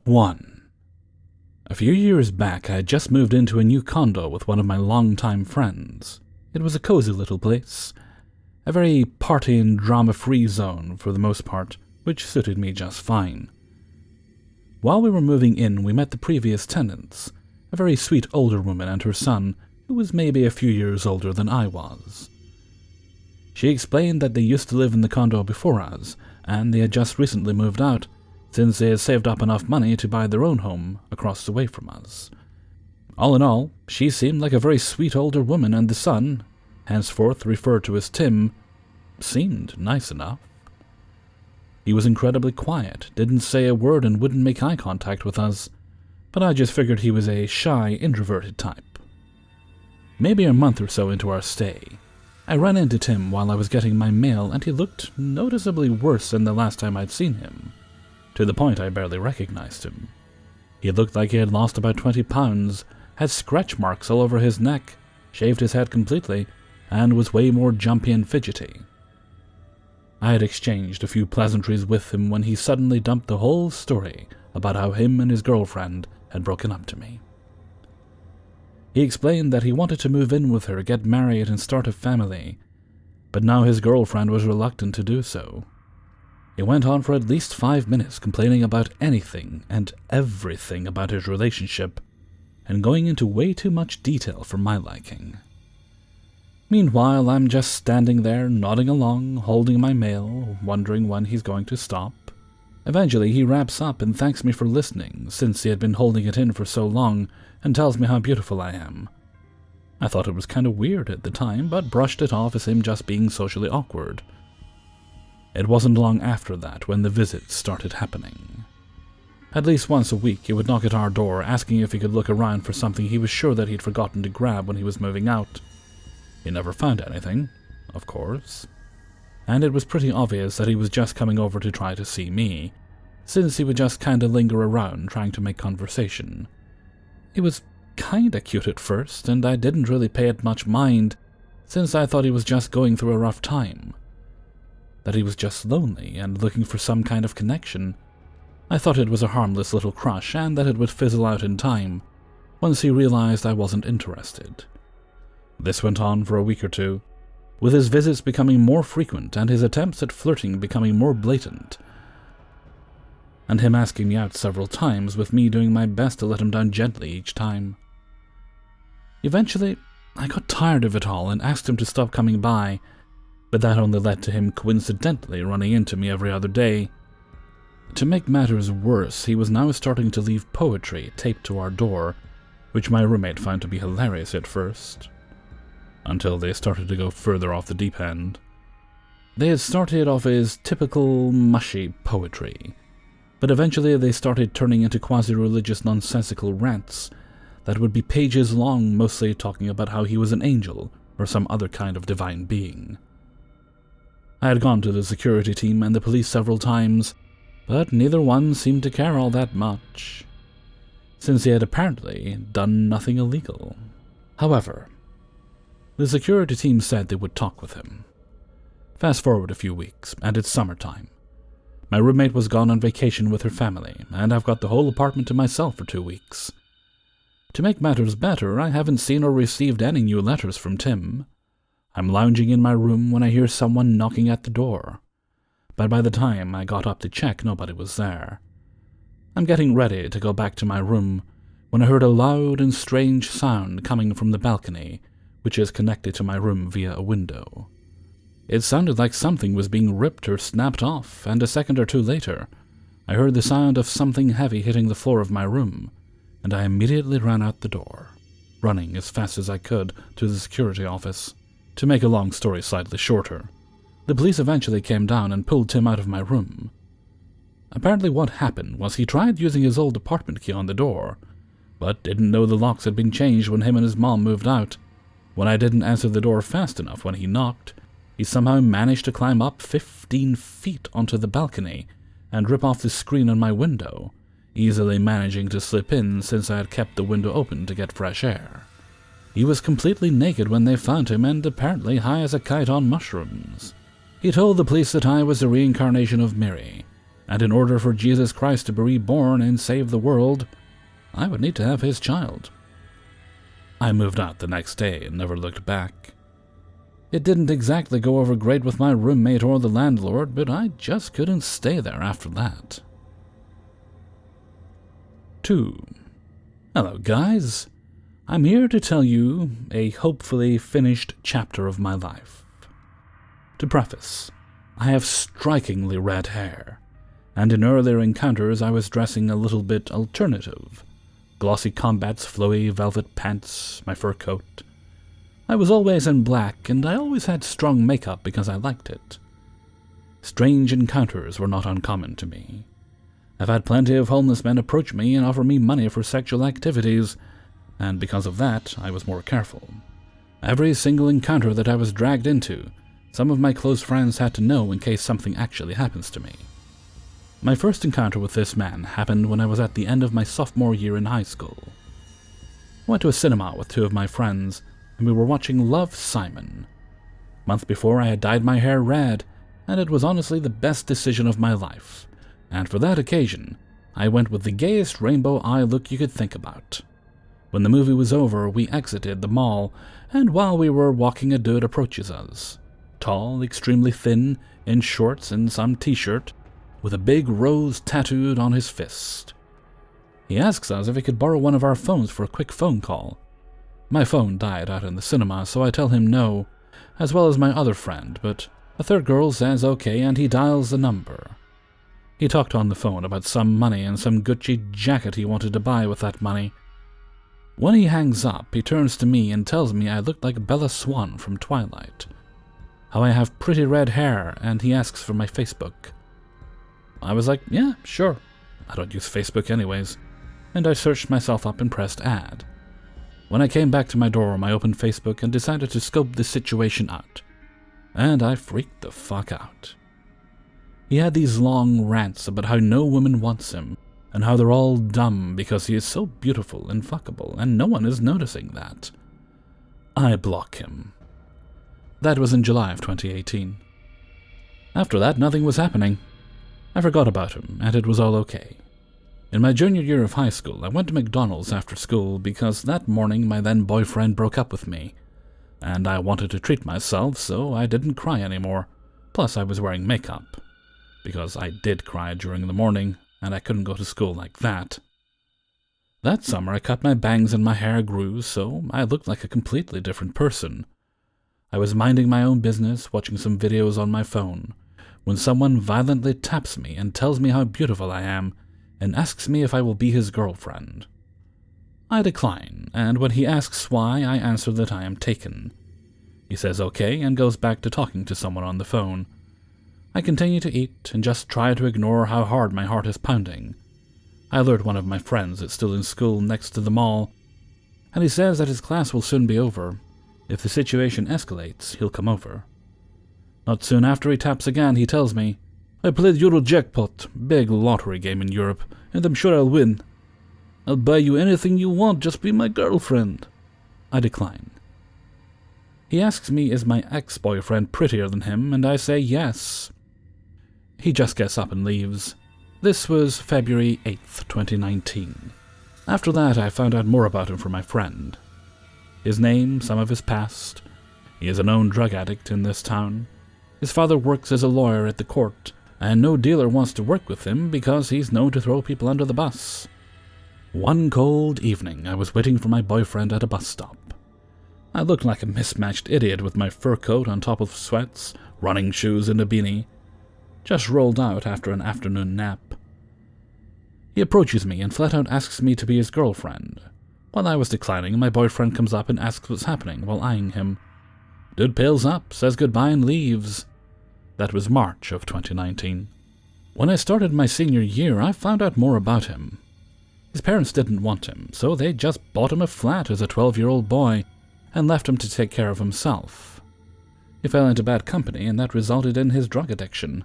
1. A few years back, I had just moved into a new condo with one of my longtime friends. It was a cozy little place, a very party and drama-free zone for the most part, which suited me just fine. While we were moving in, we met the previous tenants, a very sweet older woman and her son, who was maybe a few years older than I was. She explained that they used to live in the condo before us, and they had just recently moved out, since they had saved up enough money to buy their own home across the way from us. All in all, she seemed like a very sweet older woman, and the son, henceforth referred to as Tim, seemed nice enough. He was incredibly quiet, didn't say a word, and wouldn't make eye contact with us, but I just figured he was a shy, introverted type. Maybe a month or so into our stay, I ran into Tim while I was getting my mail, and he looked noticeably worse than the last time I'd seen him, to the point I barely recognized him. He looked like he had lost about 20 pounds, had scratch marks all over his neck, shaved his head completely, and was way more jumpy and fidgety. I had exchanged a few pleasantries with him when he suddenly dumped the whole story about how him and his girlfriend had broken up to me. He explained that he wanted to move in with her, get married, and start a family, but now his girlfriend was reluctant to do so. He went on for at least 5 minutes complaining about anything and everything about his relationship, and going into way too much detail for my liking. Meanwhile, I'm just standing there, nodding along, holding my mail, wondering when he's going to stop. Eventually, he wraps up and thanks me for listening, since he had been holding it in for so long, and tells me how beautiful I am. I thought it was kind of weird at the time, but brushed it off as him just being socially awkward. It wasn't long after that when the visits started happening. At least once a week, he would knock at our door, asking if he could look around for something he was sure that he'd forgotten to grab when he was moving out. He never found anything, of course, and it was pretty obvious that he was just coming over to try to see me, since he would just kinda linger around trying to make conversation. It was kinda cute at first, and I didn't really pay it much mind, since I thought he was just going through a rough time. That he was just lonely and looking for some kind of connection. I thought it was a harmless little crush, and that it would fizzle out in time, once he realized I wasn't interested. This went on for a week or two, with his visits becoming more frequent and his attempts at flirting becoming more blatant, and him asking me out several times, with me doing my best to let him down gently each time. Eventually, I got tired of it all and asked him to stop coming by, but that only led to him coincidentally running into me every other day. To make matters worse, he was now starting to leave poetry taped to our door, which my roommate found to be hilarious at first, until they started to go further off the deep end. They had started off as typical mushy poetry, but eventually they started turning into quasi-religious nonsensical rants that would be pages long, mostly talking about how he was an angel or some other kind of divine being. I had gone to the security team and the police several times, but neither one seemed to care all that much, since he had apparently done nothing illegal. However, the security team said they would talk with him. Fast forward a few weeks, and it's summertime. My roommate was gone on vacation with her family, and I've got the whole apartment to myself for 2 weeks. To make matters better, I haven't seen or received any new letters from Tim. I'm lounging in my room when I hear someone knocking at the door, but by the time I got up to check, nobody was there. I'm getting ready to go back to my room when I heard a loud and strange sound coming from the balcony, which is connected to my room via a window. It sounded like something was being ripped or snapped off, and a second or two later, I heard the sound of something heavy hitting the floor of my room, and I immediately ran out the door, running as fast as I could to the security office. To make a long story slightly shorter, the police eventually came down and pulled Tim out of my room. Apparently what happened was he tried using his old apartment key on the door, but didn't know the locks had been changed when him and his mom moved out. When I didn't answer the door fast enough when he knocked, he somehow managed to climb up 15 feet onto the balcony and rip off the screen on my window, easily managing to slip in since I had kept the window open to get fresh air. He was completely naked when they found him and apparently high as a kite on mushrooms. He told the police that I was the reincarnation of Mary, and in order for Jesus Christ to be reborn and save the world, I would need to have his child. I moved out the next day and never looked back. It didn't exactly go over great with my roommate or the landlord, but I just couldn't stay there after that. 2. Hello, guys. I'm here to tell you a hopefully finished chapter of my life. To preface, I have strikingly red hair, and in earlier encounters I was dressing a little bit alternative. Glossy combats, flowy velvet pants, my fur coat. I was always in black, and I always had strong makeup because I liked it. Strange encounters were not uncommon to me. I've had plenty of homeless men approach me and offer me money for sexual activities, and because of that, I was more careful. Every single encounter that I was dragged into, some of my close friends had to know in case something actually happens to me. My first encounter with this man happened when I was at the end of my sophomore year in high school. I went to a cinema with 2 of my friends, and we were watching Love, Simon. A month before, I had dyed my hair red, and it was honestly the best decision of my life. And for that occasion, I went with the gayest rainbow eye look you could think about. When the movie was over, we exited the mall, and while we were walking, a dude approaches us. Tall, extremely thin, in shorts and some t-shirt, with a big rose tattooed on his fist. He asks us if he could borrow one of our phones for a quick phone call. My phone died out in the cinema, so I tell him no, as well as my other friend, but a third girl says okay, and he dials the number. He talked on the phone about some money and some Gucci jacket he wanted to buy with that money. When he hangs up, he turns to me and tells me I look like Bella Swan from Twilight, how I have pretty red hair, and he asks for my Facebook. I was like, yeah, sure. I don't use Facebook anyways, and I searched myself up and pressed add. When I came back to my dorm, I opened Facebook and decided to scope the situation out, and I freaked the fuck out. He had these long rants about how no woman wants him, and how they're all dumb because he is so beautiful and fuckable, and no one is noticing that. I block him. That was in July of 2018. After that, nothing was happening. I forgot about him, and it was all okay. In my junior year of high school, I went to McDonald's after school because that morning my then boyfriend broke up with me, and I wanted to treat myself, so I didn't cry anymore. Plus, I was wearing makeup, because I did cry during the morning, and I couldn't go to school like that. That summer, I cut my bangs and my hair grew, so I looked like a completely different person. I was minding my own business, watching some videos on my phone, when someone violently taps me and tells me how beautiful I am, and asks me if I will be his girlfriend. I decline, and when he asks why, I answer that I am taken. He says okay and goes back to talking to someone on the phone. I continue to eat and just try to ignore how hard my heart is pounding. I alert one of my friends that's still in school next to the mall, and he says that his class will soon be over. If the situation escalates, he'll come over. Not soon after he taps again, he tells me, I played Eurojackpot, big lottery game in Europe, and I'm sure I'll win. I'll buy you anything you want, just be my girlfriend. I decline. He asks me is my ex-boyfriend prettier than him, and I say yes. He just gets up and leaves. This was February 8th, 2019. After that, I found out more about him from my friend. His name, some of his past. He is a known drug addict in this town. His father works as a lawyer at the court, and no dealer wants to work with him because he's known to throw people under the bus. One cold evening, I was waiting for my boyfriend at a bus stop. I looked like a mismatched idiot with my fur coat on top of sweats, running shoes, and a beanie. Just rolled out after an afternoon nap. He approaches me and flat out asks me to be his girlfriend. While I was declining, my boyfriend comes up and asks what's happening while eyeing him. Dude pales up, says goodbye, and leaves. That was March of 2019. When I started my senior year, I found out more about him. His parents didn't want him, so they just bought him a flat as a 12-year-old boy and left him to take care of himself. He fell into bad company, and that resulted in his drug addiction.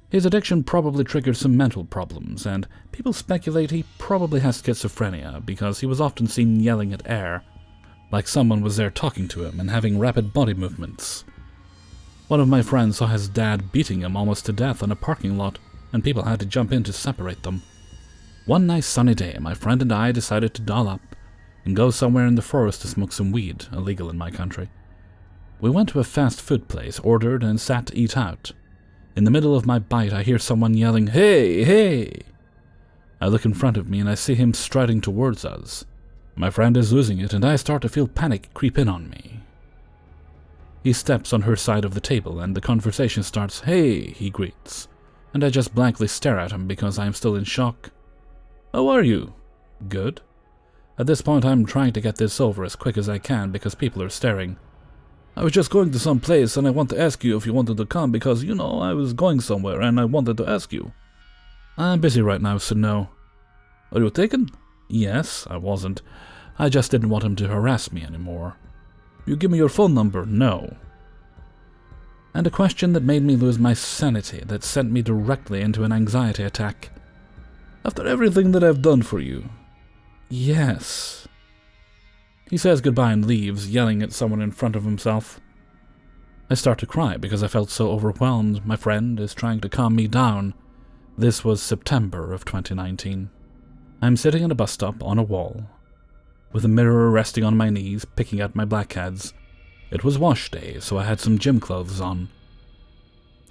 His addiction probably triggered some mental problems, and people speculate he probably has schizophrenia because he was often seen yelling at air, like someone was there talking to him and having rapid body movements. One of my friends saw his dad beating him almost to death in a parking lot, and people had to jump in to separate them. One nice sunny day, my friend and I decided to doll up and go somewhere in the forest to smoke some weed, illegal in my country. We went to a fast food place, ordered, and sat to eat out. In the middle of my bite, I hear someone yelling, "Hey, hey!" I look in front of me and I see him striding towards us. My friend is losing it, and I start to feel panic creep in on me. He steps on her side of the table, and the conversation starts. "Hey," he greets, and I just blankly stare at him because I am still in shock. "How are you?" "Good." At this point, I'm trying to get this over as quick as I can because people are staring. "I was just going to some place, and I want to ask you if you wanted to come because, I was going somewhere, and I wanted to ask you." "I'm busy right now, so no." "Are you taken?" "Yes, I wasn't. I just didn't want him to harass me anymore." "You give me your phone number?" "No." And a question that made me lose my sanity, that sent me directly into an anxiety attack. "After everything that I've done for you?" "Yes." He says goodbye and leaves, yelling at someone in front of himself. I start to cry because I felt so overwhelmed. My friend is trying to calm me down. This was September of 2019. I'm sitting at a bus stop on a wall, with a mirror resting on my knees, picking at my blackheads. It was wash day, so I had some gym clothes on.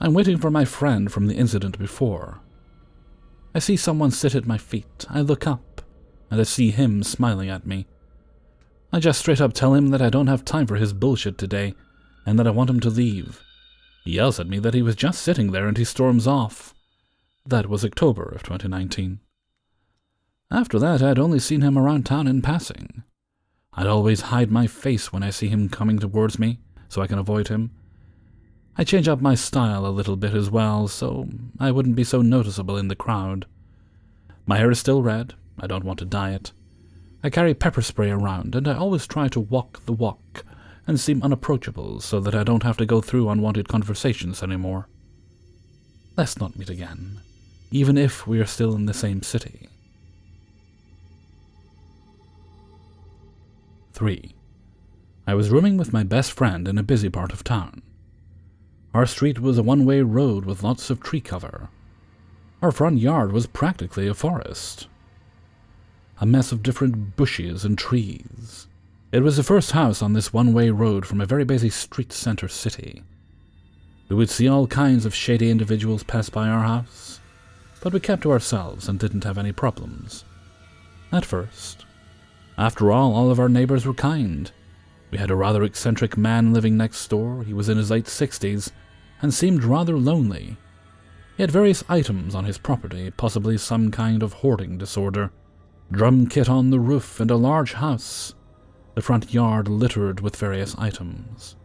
I'm waiting for my friend from the incident before. I see someone sit at my feet. I look up, and I see him smiling at me. I just straight up tell him that I don't have time for his bullshit today, and that I want him to leave. He yells at me that he was just sitting there, and he storms off. That was October of 2019. After that, I'd only seen him around town in passing. I'd always hide my face when I see him coming towards me, so I can avoid him. I change up my style a little bit as well, so I wouldn't be so noticeable in the crowd. My hair is still red. I don't want to dye it. I carry pepper spray around, and I always try to walk the walk and seem unapproachable so that I don't have to go through unwanted conversations anymore. Let's not meet again, even if we are still in the same city. 3. I was rooming with my best friend in a busy part of town. Our street was a one-way road with lots of tree cover. Our front yard was practically a forest. A mess of different bushes and trees. It was the first house on this one-way road from a very busy street center city. We would see all kinds of shady individuals pass by our house, but we kept to ourselves and didn't have any problems. At first. After all of our neighbors were kind. We had a rather eccentric man living next door. He was in his late 60s and seemed rather lonely. He had various items on his property, possibly some kind of hoarding disorder. Drum kit on the roof and a large house. The front yard littered with various items.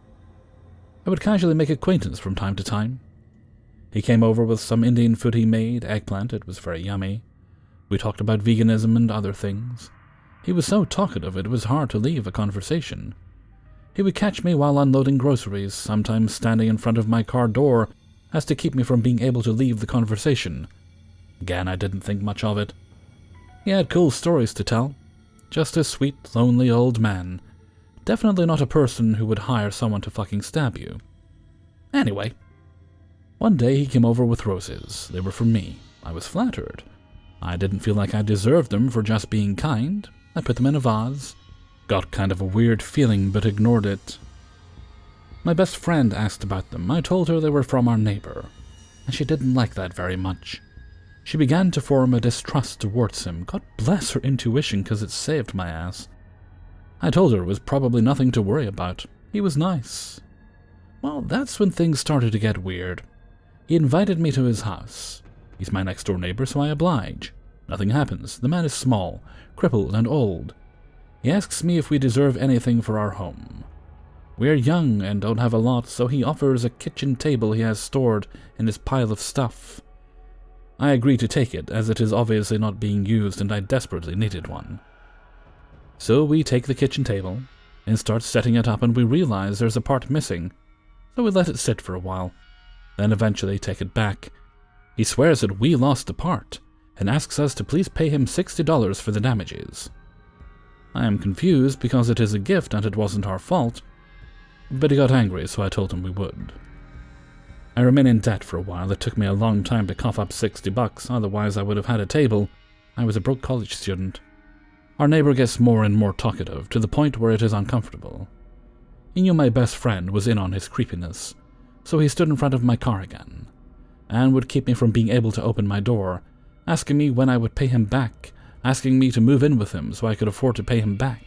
I would casually make acquaintance from time to time. He came over with some Indian food he made, eggplant, it was very yummy. We talked about veganism and other things. He was so talkative it was hard to leave a conversation. He would catch me while unloading groceries, sometimes standing in front of my car door as to keep me from being able to leave the conversation. Again, I didn't think much of it. He had cool stories to tell. Just a sweet, lonely old man. Definitely not a person who would hire someone to fucking stab you. Anyway, one day he came over with roses. They were for me. I was flattered. I didn't feel like I deserved them for just being kind. I put them in a vase. Got kind of a weird feeling, but ignored it. My best friend asked about them. I told her they were from our neighbor, and she didn't like that very much. She began to form a distrust towards him. God bless her intuition, 'cause it saved my ass. I told her it was probably nothing to worry about. He was nice. Well, that's when things started to get weird. He invited me to his house. He's my next-door neighbor, so I oblige. Nothing happens. The man is small, crippled, and old. He asks me if we deserve anything for our home. We are young and don't have a lot, so he offers a kitchen table he has stored in his pile of stuff. I agree to take it, as it is obviously not being used and I desperately needed one. So we take the kitchen table and start setting it up, and we realize there's a part missing, so we let it sit for a while, then eventually take it back. He swears that we lost the part and asks us to please pay him $60 for the damages. I am confused because it is a gift and it wasn't our fault, but he got angry, so I told him we would. I remain in debt for a while. It took me a long time to cough up $60, otherwise I would have had a table. I was a broke college student. Our neighbor gets more and more talkative, to the point where it is uncomfortable. He knew my best friend was in on his creepiness, so he stood in front of my car again, and would keep me from being able to open my door, asking me when I would pay him back, asking me to move in with him so I could afford to pay him back.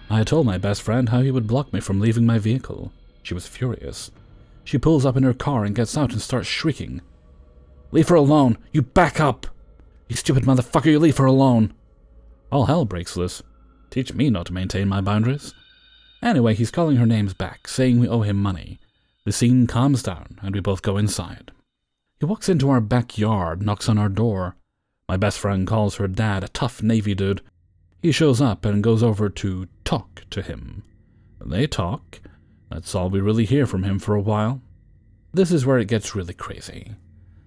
I had told my best friend how he would block me from leaving my vehicle. She was furious. She pulls up in her car and gets out and starts shrieking. "Leave her alone! You back up! You stupid motherfucker, you leave her alone!" All hell breaks loose. Teach me not to maintain my boundaries. Anyway, he's calling her names back, saying we owe him money. The scene calms down, and we both go inside. He walks into our backyard, knocks on our door. My best friend calls her dad, a tough Navy dude. He shows up and goes over to talk to him. They talk. That's all we really hear from him for a while. This is where it gets really crazy.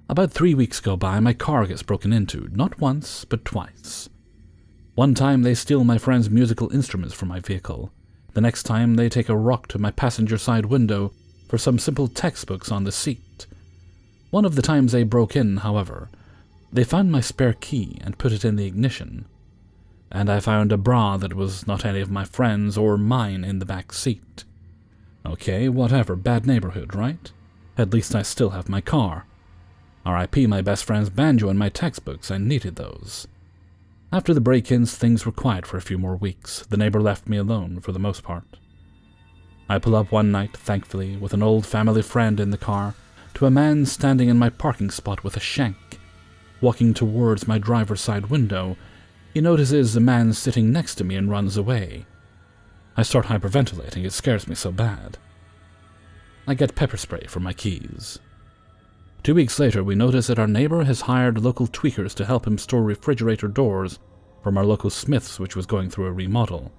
About 3 weeks go by, my car gets broken into, not once, but twice. One time they steal my friend's musical instruments from my vehicle. The next time they take a rock to my passenger side window for some simple textbooks on the seat. One of the times they broke in, however, they found my spare key and put it in the ignition. And I found a bra that was not any of my friends or mine in the back seat. Okay, whatever, bad neighborhood, right? At least I still have my car. R.I.P. my best friend's banjo and my textbooks, I needed those. After the break-ins, things were quiet for a few more weeks. The neighbor left me alone for the most part. I pull up one night, thankfully, with an old family friend in the car, to a man standing in my parking spot with a shank. Walking towards my driver's side window, he notices the man sitting next to me and runs away. I start hyperventilating, it scares me so bad. I get pepper spray for my keys. 2 weeks later, we notice that our neighbor has hired local tweakers to help him store refrigerator doors from our local Smith's, which was going through a remodel.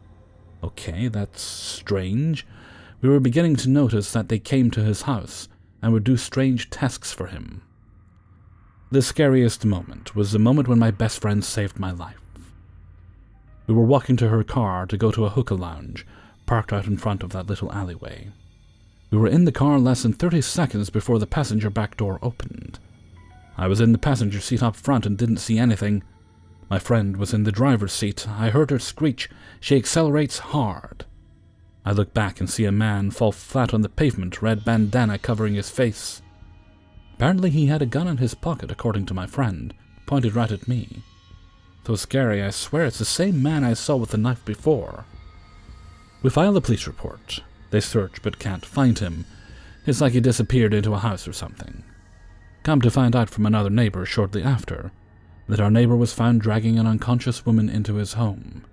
Okay, that's strange. We were beginning to notice that they came to his house and would do strange tasks for him. The scariest moment was the moment when my best friend saved my life. We were walking to her car to go to a hookah lounge, parked out in front of that little alleyway. We were in the car less than 30 seconds before the passenger back door opened. I was in the passenger seat up front and didn't see anything. My friend was in the driver's seat. I heard her screech. She accelerates hard. I look back and see a man fall flat on the pavement, red bandana covering his face. Apparently he had a gun in his pocket, according to my friend, pointed right at me. So scary, I swear it's the same man I saw with the knife before. We file a police report. They search but can't find him. It's like he disappeared into a house or something. Come to find out from another neighbor shortly after that our neighbor was found dragging an unconscious woman into his home.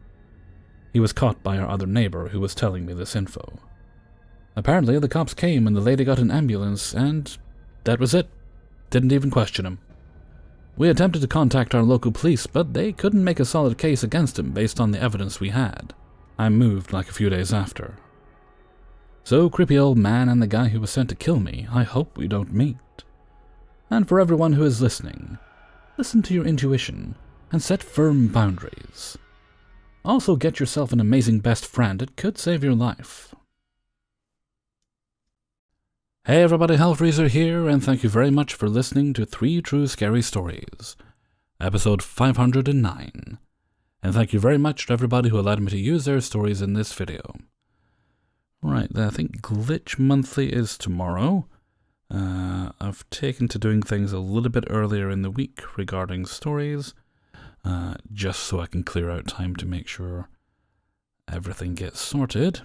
He was caught by our other neighbor who was telling me this info. Apparently the cops came and the lady got an ambulance and that was it. Didn't even question him. We attempted to contact our local police, but they couldn't make a solid case against him based on the evidence we had. I moved like a few days after. So, creepy old man and the guy who was sent to kill me, I hope we don't meet. And for everyone who is listening, listen to your intuition and set firm boundaries. Also get yourself an amazing best friend, it could save your life. Hey everybody, Hellfreezer here, and thank you very much for listening to 3 True Scary Stories, episode 509. And thank you very much to everybody who allowed me to use their stories in this video. Right, I think Glitch Monthly is tomorrow. I've taken to doing things a little bit earlier in the week regarding stories, just so I can clear out time to make sure everything gets sorted.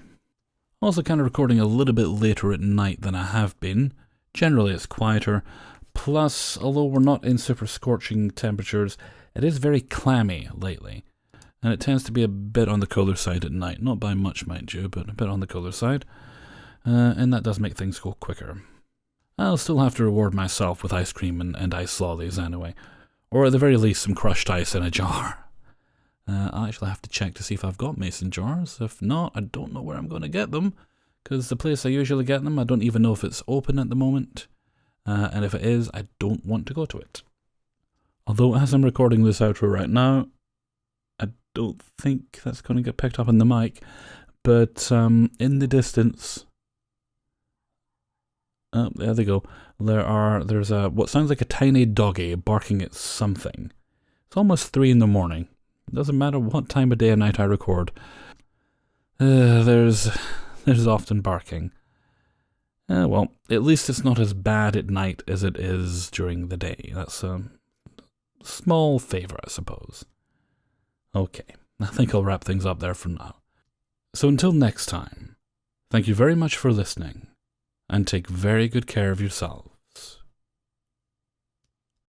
Also kind of recording a little bit later at night than I have been. Generally it's quieter. Plus, although we're not in super scorching temperatures, it is very clammy lately. And it tends to be a bit on the cooler side at night. Not by much, mind you, but a bit on the cooler side. And that does make things go quicker. I'll still have to reward myself with ice cream and ice lollies anyway. Or at the very least some crushed ice in a jar. I'll actually have to check to see if I've got mason jars. If not, I don't know where I'm going to get them. Because the place I usually get them, I don't even know if it's open at the moment. And if it is, I don't want to go to it. Although as I'm recording this outro right now, I don't think that's going to get picked up on the mic, but in the distance, There they go. There's what sounds like a tiny doggy barking at something. It's almost 3 in the morning. It doesn't matter what time of day or night I record. There's often barking. Well, at least it's not as bad at night as it is during the day. That's a small favor, I suppose. Okay, I think I'll wrap things up there for now. So until next time, thank you very much for listening, and take very good care of yourselves.